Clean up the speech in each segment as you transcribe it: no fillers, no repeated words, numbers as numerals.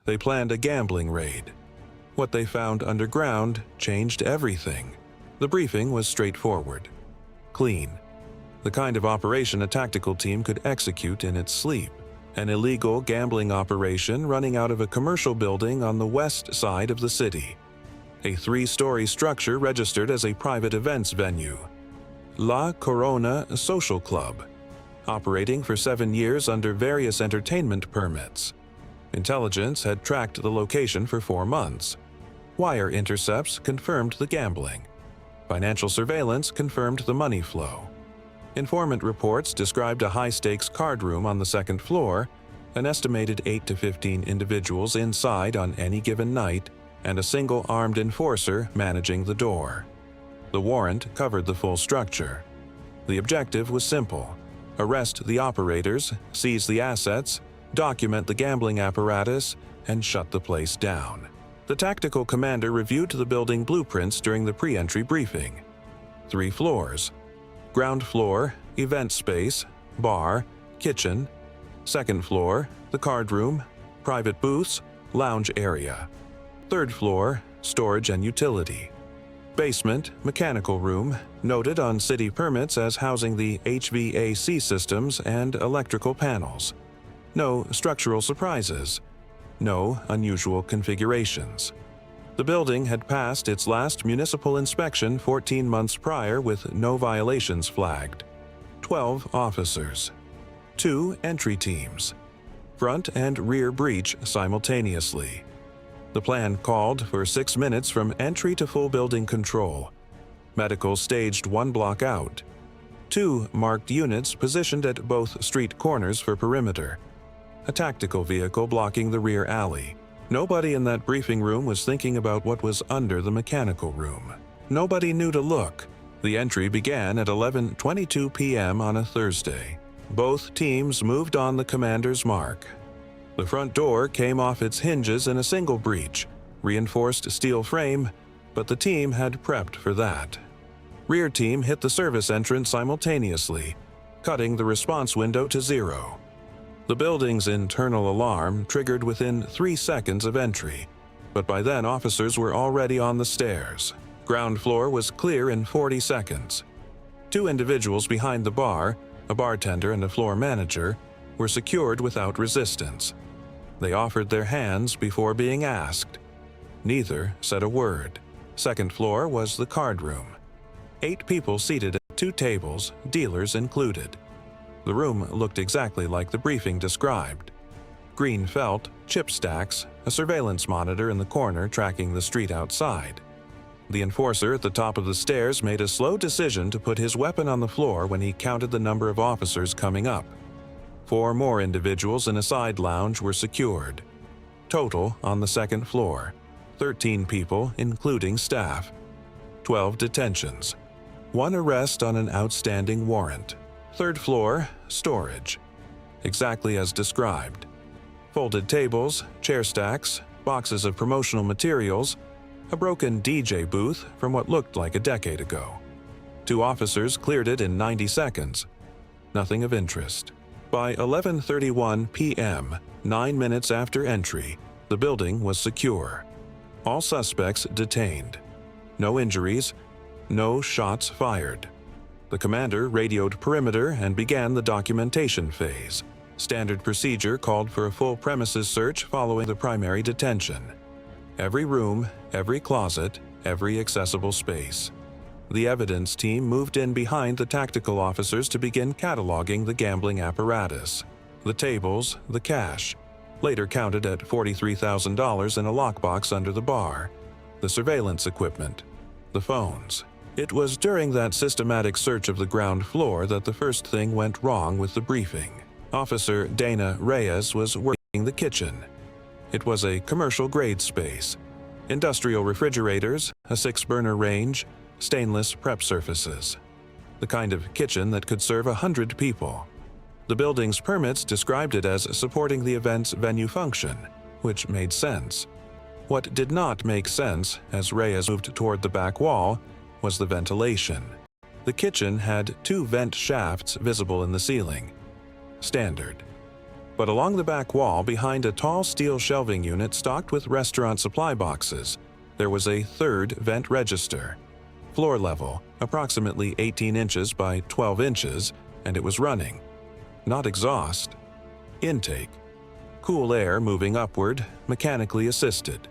They planned a gambling raid. What they found underground changed everything. The briefing was straightforward, clean, the kind of operation a tactical team could execute in its sleep. An illegal gambling operation running out of a commercial building on the west side of the city. A 3-story structure registered as a private events venue. La Corona Social Club, operating for 7 years under various entertainment permits. Intelligence had tracked the location for 4 months. Wire intercepts confirmed the gambling. Financial surveillance confirmed the money flow. Informant reports described a high-stakes card room on the 2nd floor, an estimated 8 to 15 individuals inside on any given night, and a single armed enforcer managing the door. The warrant covered the full structure. The objective was simple: arrest the operators, seize the assets, document the gambling apparatus, and shut the place down. The tactical commander reviewed the building blueprints during the pre-entry briefing. 3 floors. Ground floor, event space, bar, kitchen. 2nd floor, the card room, private booths, lounge area. 3rd floor, storage and utility. Basement, mechanical room, noted on city permits as housing the HVAC systems and electrical panels. No structural surprises. No unusual configurations. The building had passed its last municipal inspection 14 months prior with no violations flagged. 12 officers. 2 entry teams. Front and rear breach simultaneously. The plan called for 6 minutes from entry to full building control. Medical staged 1 block out. 2 marked units positioned at both street corners for perimeter. A tactical vehicle blocking the rear alley. Nobody in that briefing room was thinking about what was under the mechanical room. Nobody knew to look. The entry began at 11:22 p.m. on a Thursday. Both teams moved on the commander's mark. The front door came off its hinges in a single breach, reinforced steel frame, but the team had prepped for that. Rear team hit the service entrance simultaneously, cutting the response window to 0. The building's internal alarm triggered within 3 seconds of entry, but by then officers were already on the stairs. Ground floor was clear in 40 seconds. 2 individuals behind the bar, a bartender and a floor manager, were secured without resistance. They offered their hands before being asked. Neither said a word. 2nd floor was the card room. 8 people seated at 2 tables, dealers included. The room looked exactly like the briefing described. Green felt, chip stacks, a surveillance monitor in the corner tracking the street outside. The enforcer at the top of the stairs made a slow decision to put his weapon on the floor when he counted the number of officers coming up. 4 more individuals in a side lounge were secured. Total on the 2nd floor, 13 people, including staff. 12 detentions. 1 arrest on an outstanding warrant. 3rd floor, storage. Exactly as described. Folded tables, chair stacks, boxes of promotional materials, a broken DJ booth from what looked like a decade ago. 2 officers cleared it in 90 seconds. Nothing of interest. By 11:31 p.m., 9 minutes after entry, the building was secure. All suspects detained. No injuries, no shots fired. The commander radioed perimeter and began the documentation phase. Standard procedure called for a full premises search following the primary detention. Every room, every closet, every accessible space. The evidence team moved in behind the tactical officers to begin cataloging the gambling apparatus. The tables, the cash, later counted at $43,000 in a lockbox under the bar. The surveillance equipment, the phones. It was during that systematic search of the ground floor that the first thing went wrong with the briefing. Officer Dana Reyes was working the kitchen. It was a commercial-grade space. Industrial refrigerators, a 6-burner range, stainless prep surfaces. The kind of kitchen that could serve 100 people. The building's permits described it as supporting the event's venue function, which made sense. What did not make sense, as Reyes moved toward the back wall, was the ventilation. The kitchen had 2 vent shafts visible in the ceiling. Standard. But along the back wall, behind a tall steel shelving unit stocked with restaurant supply boxes, there was a third vent register. Floor level, approximately 18 inches by 12 inches, and it was running. Not exhaust. Intake. Cool air moving upward, mechanically assisted.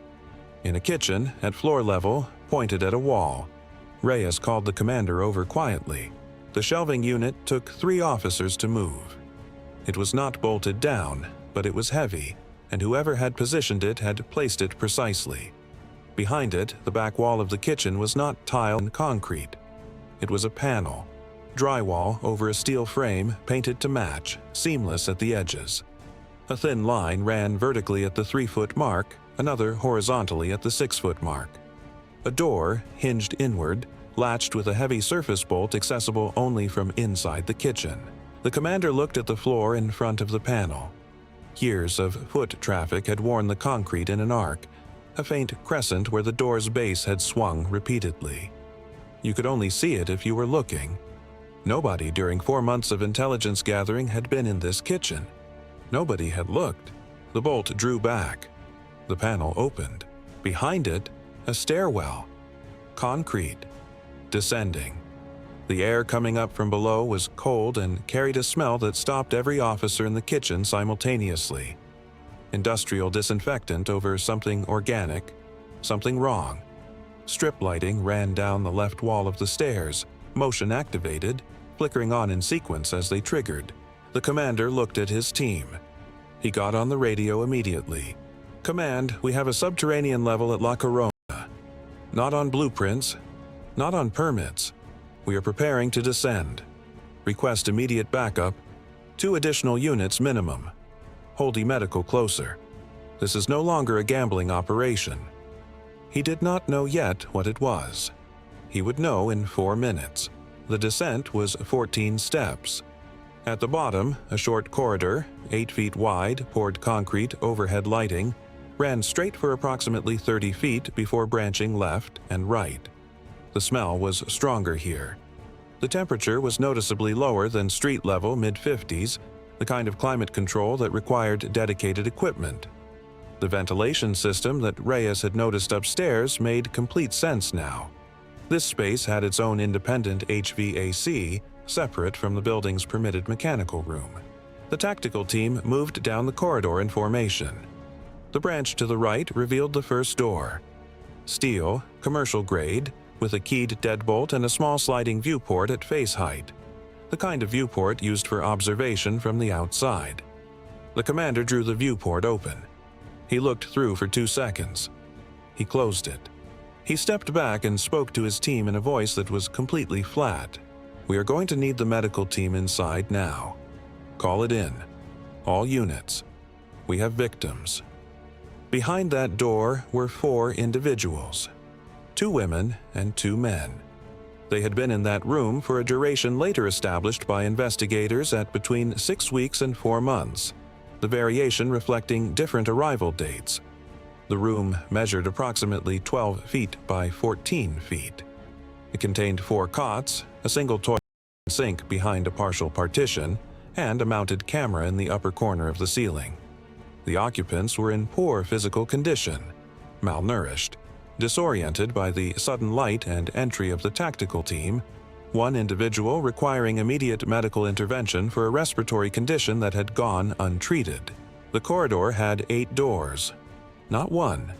In a kitchen, at floor level, pointed at a wall. Reyes called the commander over quietly. The shelving unit took 3 officers to move. It was not bolted down, but it was heavy, and whoever had positioned it had placed it precisely. Behind it, the back wall of the kitchen was not tile and concrete. It was a panel. Drywall over a steel frame painted to match, seamless at the edges. A thin line ran vertically at the 3-foot mark, another horizontally at the 6-foot mark. A door, hinged inward, latched with a heavy surface bolt accessible only from inside the kitchen. The commander looked at the floor in front of the panel. Years of foot traffic had worn the concrete in an arc, a faint crescent where the door's base had swung repeatedly. You could only see it if you were looking. Nobody during 4 months of intelligence gathering had been in this kitchen. Nobody had looked. The bolt drew back. The panel opened. Behind it, a stairwell. Concrete. Descending. The air coming up from below was cold and carried a smell that stopped every officer in the kitchen simultaneously. Industrial disinfectant over something organic, something wrong. Strip lighting ran down the left wall of the stairs, motion activated, flickering on in sequence as they triggered. The commander looked at his team. He got on the radio immediately. "Command, we have a subterranean level at La Corona. Not on blueprints, not on permits. We are preparing to descend. Request immediate backup. 2 additional units minimum. Hold medical closer. This is no longer a gambling operation." He did not know yet what it was. He would know in 4 minutes. The descent was 14 steps. At the bottom, a short corridor, 8 feet wide, poured concrete, overhead lighting, ran straight for approximately 30 feet before branching left and right. The smell was stronger here. The temperature was noticeably lower than street level mid-50s, the kind of climate control that required dedicated equipment. The ventilation system that Reyes had noticed upstairs made complete sense now. This space had its own independent HVAC, separate from the building's permitted mechanical room. The tactical team moved down the corridor in formation. The branch to the right revealed the first door. Steel, commercial grade, with a keyed deadbolt and a small sliding viewport at face height. The kind of viewport used for observation from the outside. The commander drew the viewport open. He looked through for 2 seconds. He closed it. He stepped back and spoke to his team in a voice that was completely flat. "We are going to need the medical team inside now. Call it in. All units. We have victims." Behind that door were 4 individuals. 2 women and 2 men. They had been in that room for a duration later established by investigators at between 6 weeks and 4 months, the variation reflecting different arrival dates. The room measured approximately 12 feet by 14 feet. It contained 4 cots, a single toilet and sink behind a partial partition, and a mounted camera in the upper corner of the ceiling. The occupants were in poor physical condition, malnourished, disoriented by the sudden light and entry of the tactical team, one individual requiring immediate medical intervention for a respiratory condition that had gone untreated. The corridor had 8 doors. Not 1,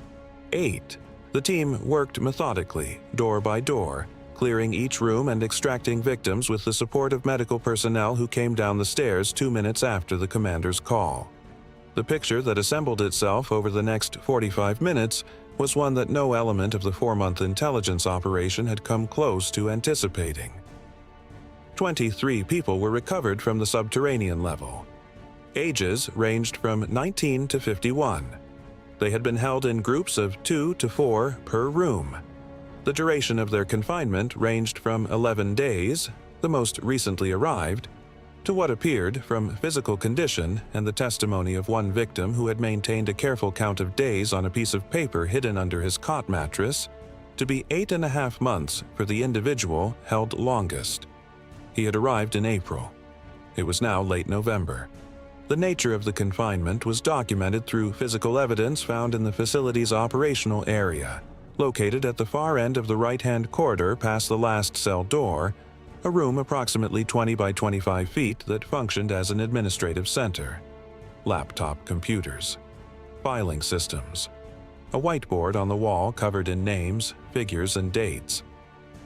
8. The team worked methodically, door by door, clearing each room and extracting victims with the support of medical personnel who came down the stairs 2 minutes after the commander's call. The picture that assembled itself over the next 45 minutes was one that no element of the 4-month intelligence operation had come close to anticipating. 23 people were recovered from the subterranean level. Ages ranged from 19 to 51. They had been held in groups of 2 to 4 per room. The duration of their confinement ranged from 11 days, the most recently arrived, to what appeared, from physical condition and the testimony of one victim who had maintained a careful count of days on a piece of paper hidden under his cot mattress, to be 8.5 months for the individual held longest. He had arrived in April. It was now late November. The nature of the confinement was documented through physical evidence found in the facility's operational area, located at the far end of the right-hand corridor past the last cell door, a room approximately 20 by 25 feet that functioned as an administrative center. Laptop computers. Filing systems. A whiteboard on the wall covered in names, figures, and dates.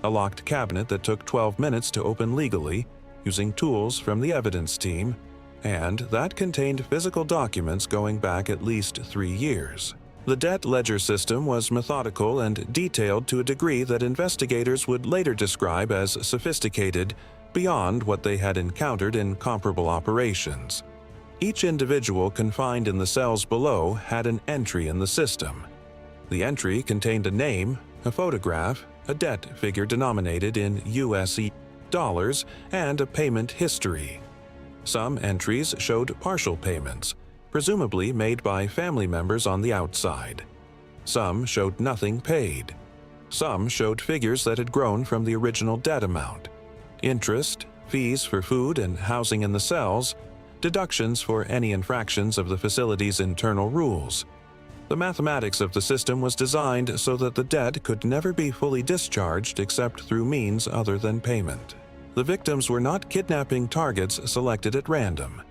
A locked cabinet that took 12 minutes to open legally, using tools from the evidence team, and that contained physical documents going back at least 3 years. The debt ledger system was methodical and detailed to a degree that investigators would later describe as sophisticated beyond what they had encountered in comparable operations. Each individual confined in the cells below had an entry in the system. The entry contained a name, a photograph, a debt figure denominated in US dollars, and a payment history. Some entries showed partial payments, presumably made by family members on the outside. Some showed nothing paid. Some showed figures that had grown from the original debt amount. Interest, fees for food and housing in the cells, deductions for any infractions of the facility's internal rules. The mathematics of the system was designed so that the debt could never be fully discharged except through means other than payment. The victims were not kidnapping targets selected at random.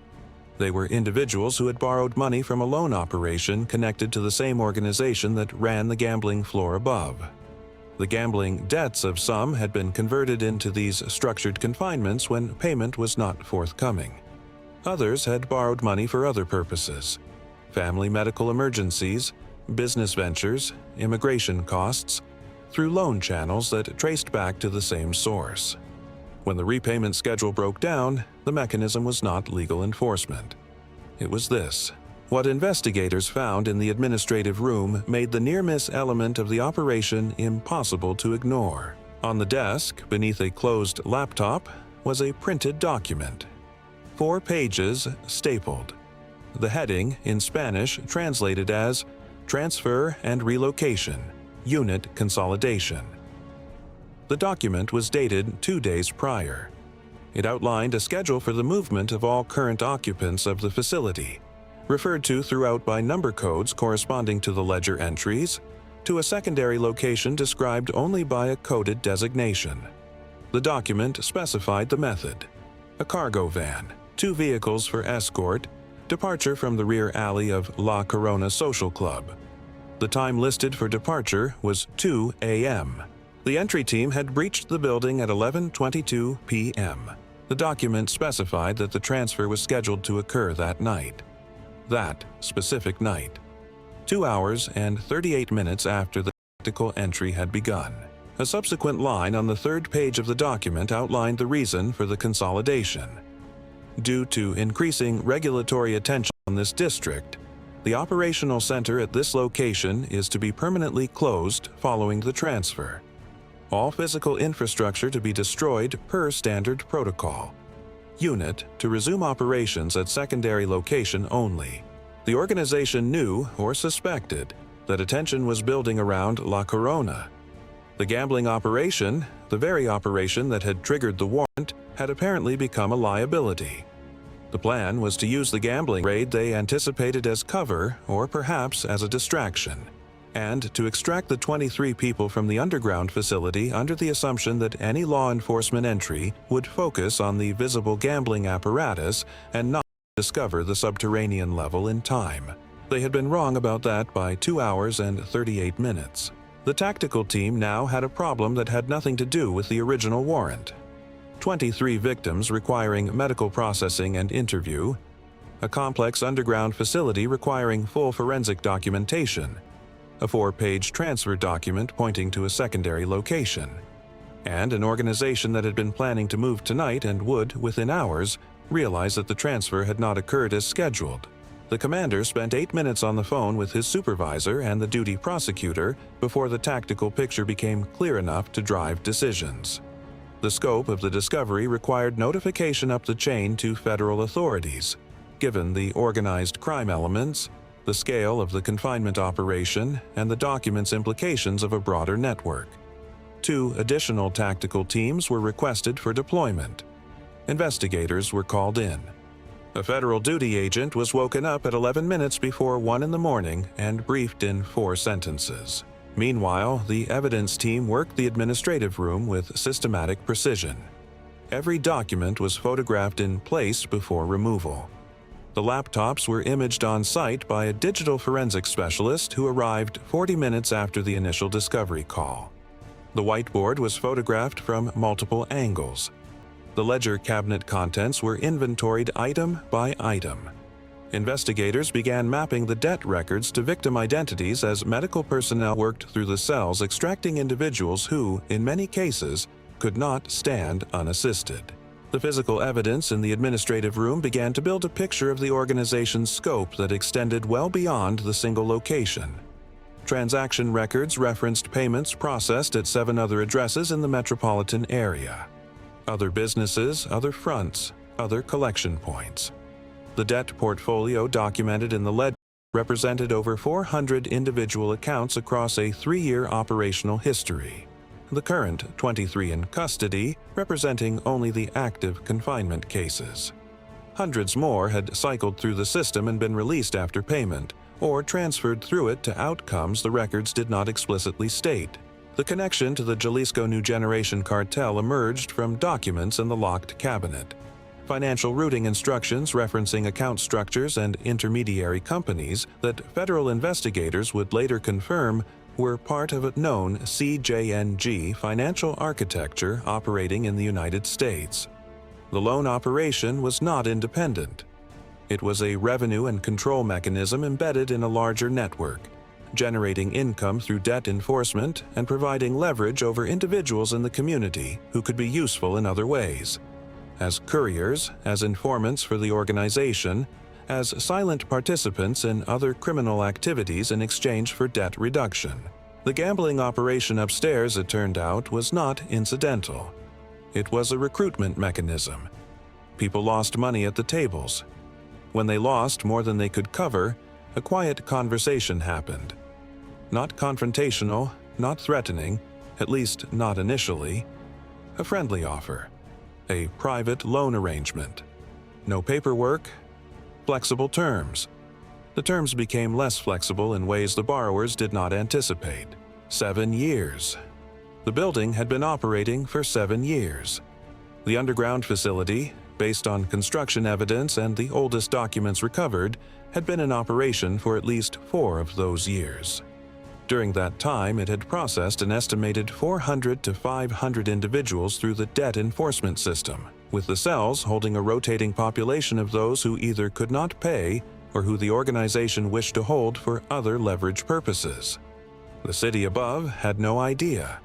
They were individuals who had borrowed money from a loan operation connected to the same organization that ran the gambling floor above. The gambling debts of some had been converted into these structured confinements when payment was not forthcoming. Others had borrowed money for other purposes: family medical emergencies, business ventures, immigration costs, through loan channels that traced back to the same source. When the repayment schedule broke down, the mechanism was not legal enforcement. It was this. What investigators found in the administrative room made the near-miss element of the operation impossible to ignore. On the desk, beneath a closed laptop, was a printed document. 4 pages stapled. The heading, in Spanish, translated as Transfer and Relocation, Unit Consolidation. The document was dated 2 days prior. It outlined a schedule for the movement of all current occupants of the facility, referred to throughout by number codes corresponding to the ledger entries, to a secondary location described only by a coded designation. The document specified the method: a cargo van, 2 vehicles for escort, departure from the rear alley of La Corona Social Club. The time listed for departure was 2 a.m. The entry team had breached the building at 11:22 p.m. The document specified that the transfer was scheduled to occur that night. That specific night. 2 hours and 38 minutes after the tactical entry had begun. A subsequent line on the 3rd page of the document outlined the reason for the consolidation. Due to increasing regulatory attention on this district, the operational center at this location is to be permanently closed following the transfer. All physical infrastructure to be destroyed per standard protocol. Unit to resume operations at secondary location only. The organization knew or suspected that attention was building around La Corona. The gambling operation, the very operation that had triggered the warrant, had apparently become a liability. The plan was to use the gambling raid they anticipated as cover or perhaps as a distraction, and to extract the 23 people from the underground facility under the assumption that any law enforcement entry would focus on the visible gambling apparatus and not discover the subterranean level in time. They had been wrong about that by 2 hours and 38 minutes. The tactical team now had a problem that had nothing to do with the original warrant. 23 victims requiring medical processing and interview, a complex underground facility requiring full forensic documentation, a 4-page transfer document pointing to a secondary location, and an organization that had been planning to move tonight and would, within hours, realize that the transfer had not occurred as scheduled. The commander spent 8 minutes on the phone with his supervisor and the duty prosecutor before the tactical picture became clear enough to drive decisions. The scope of the discovery required notification up the chain to federal authorities, given the organized crime elements, the scale of the confinement operation, and the document's implications of a broader network. 2 additional tactical teams were requested for deployment. Investigators were called in. A federal duty agent was woken up at 11 minutes before 1 in the morning and briefed in 4 sentences. Meanwhile, the evidence team worked the administrative room with systematic precision. Every document was photographed in place before removal. The laptops were imaged on site by a digital forensic specialist who arrived 40 minutes after the initial discovery call. The whiteboard was photographed from multiple angles. The ledger cabinet contents were inventoried item by item. Investigators began mapping the debt records to victim identities as medical personnel worked through the cells, extracting individuals who, in many cases, could not stand unassisted. The physical evidence in the administrative room began to build a picture of the organization's scope that extended well beyond the single location. Transaction records referenced payments processed at 7 other addresses in the metropolitan area. Other businesses, other fronts, other collection points. The debt portfolio documented in the ledger represented over 400 individual accounts across a 3-year operational history. The current 23 in custody, representing only the active confinement cases. Hundreds more had cycled through the system and been released after payment, or transferred through it to outcomes the records did not explicitly state. The connection to the Jalisco New Generation cartel emerged from documents in the locked cabinet. Financial routing instructions referencing account structures and intermediary companies that federal investigators would later confirm were part of a known CJNG financial architecture operating in the United States. The loan operation was not independent. It was a revenue and control mechanism embedded in a larger network, generating income through debt enforcement and providing leverage over individuals in the community who could be useful in other ways. As couriers, as informants for the organization, as silent participants in other criminal activities in exchange for debt reduction. The gambling operation upstairs, it turned out, was not incidental. It was a recruitment mechanism. People lost money at the tables. When they lost more than they could cover, a quiet conversation happened. Not confrontational, not threatening, at least not initially. A friendly offer. A private loan arrangement. No paperwork. Flexible terms. The terms became less flexible in ways the borrowers did not anticipate. 7 years. The building had been operating for 7 years. The underground facility, based on construction evidence and the oldest documents recovered, had been in operation for at least 4 of those years. During that time, it had processed an estimated 400 to 500 individuals through the debt enforcement system, with the cells holding a rotating population of those who either could not pay or who the organization wished to hold for other leverage purposes. The city above had no idea.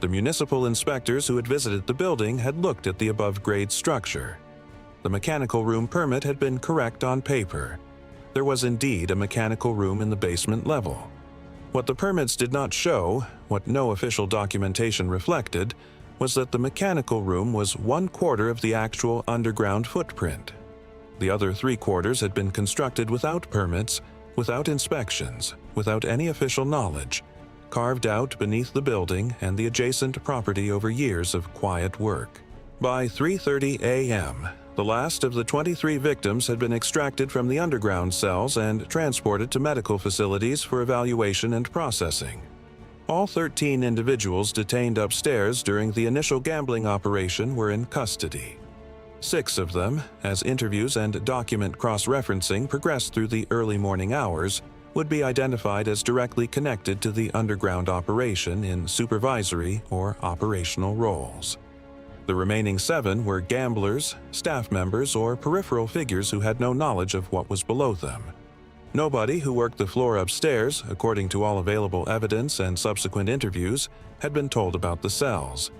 The municipal inspectors who had visited the building had looked at the above-grade structure. The mechanical room permit had been correct on paper. There was indeed a mechanical room in the basement level. What the permits did not show, what no official documentation reflected, was that the mechanical room was 1/4 of the actual underground footprint. The other 3/4 had been constructed without permits, without inspections, without any official knowledge, carved out beneath the building and the adjacent property over years of quiet work. By 3:30 a.m., the last of the 23 victims had been extracted from the underground cells and transported to medical facilities for evaluation and processing. All 13 individuals detained upstairs during the initial gambling operation were in custody. 6 of them, as interviews and document cross-referencing progressed through the early morning hours, would be identified as directly connected to the underground operation in supervisory or operational roles. The remaining 7 were gamblers, staff members, or peripheral figures who had no knowledge of what was below them. Nobody who worked the floor upstairs, according to all available evidence and subsequent interviews, had been told about the cells.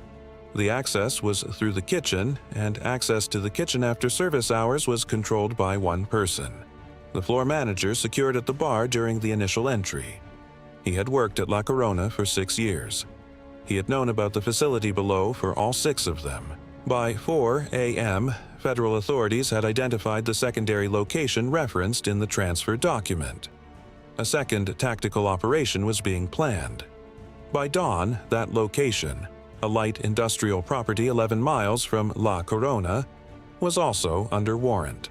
The access was through the kitchen, and access to the kitchen after service hours was controlled by one person. The floor manager secured at the bar during the initial entry. He had worked at La Corona for 6 years. He had known about the facility below for all 6 of them. By 4 a.m., federal authorities had identified the secondary location referenced in the transfer document. A second tactical operation was being planned. By dawn, that location, a light industrial property 11 miles from La Corona, was also under warrant.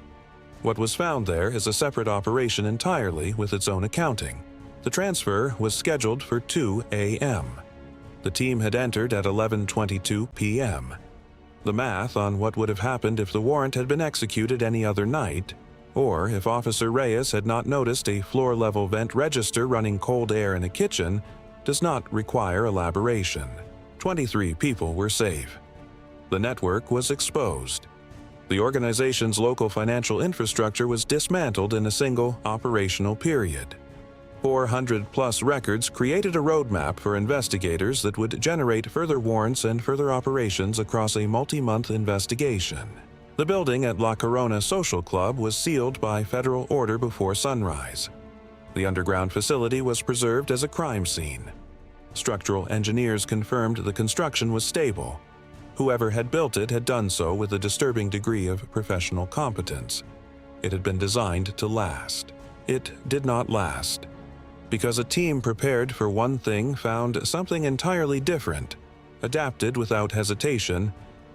What was found there is a separate operation entirely with its own accounting. The transfer was scheduled for 2 a.m. The team had entered at 11:22 p.m. The math on what would have happened if the warrant had been executed any other night, or if Officer Reyes had not noticed a floor-level vent register running cold air in a kitchen, does not require elaboration. 23 people were safe. The network was exposed. The organization's local financial infrastructure was dismantled in a single operational period. 400-plus records created a roadmap for investigators that would generate further warrants and further operations across a multi-month investigation. The building at La Corona Social Club was sealed by federal order before sunrise. The underground facility was preserved as a crime scene. Structural engineers confirmed the construction was stable. Whoever had built it had done so with a disturbing degree of professional competence. It had been designed to last. It did not last, because a team prepared for one thing found something entirely different, adapted without hesitation,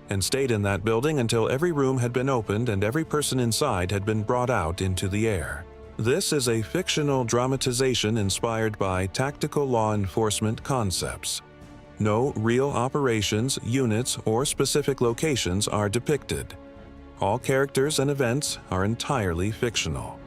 and stayed in that building until every room had been opened and every person inside had been brought out into the air. This is a fictional dramatization inspired by tactical law enforcement concepts. No real operations, units, or specific locations are depicted. All characters and events are entirely fictional.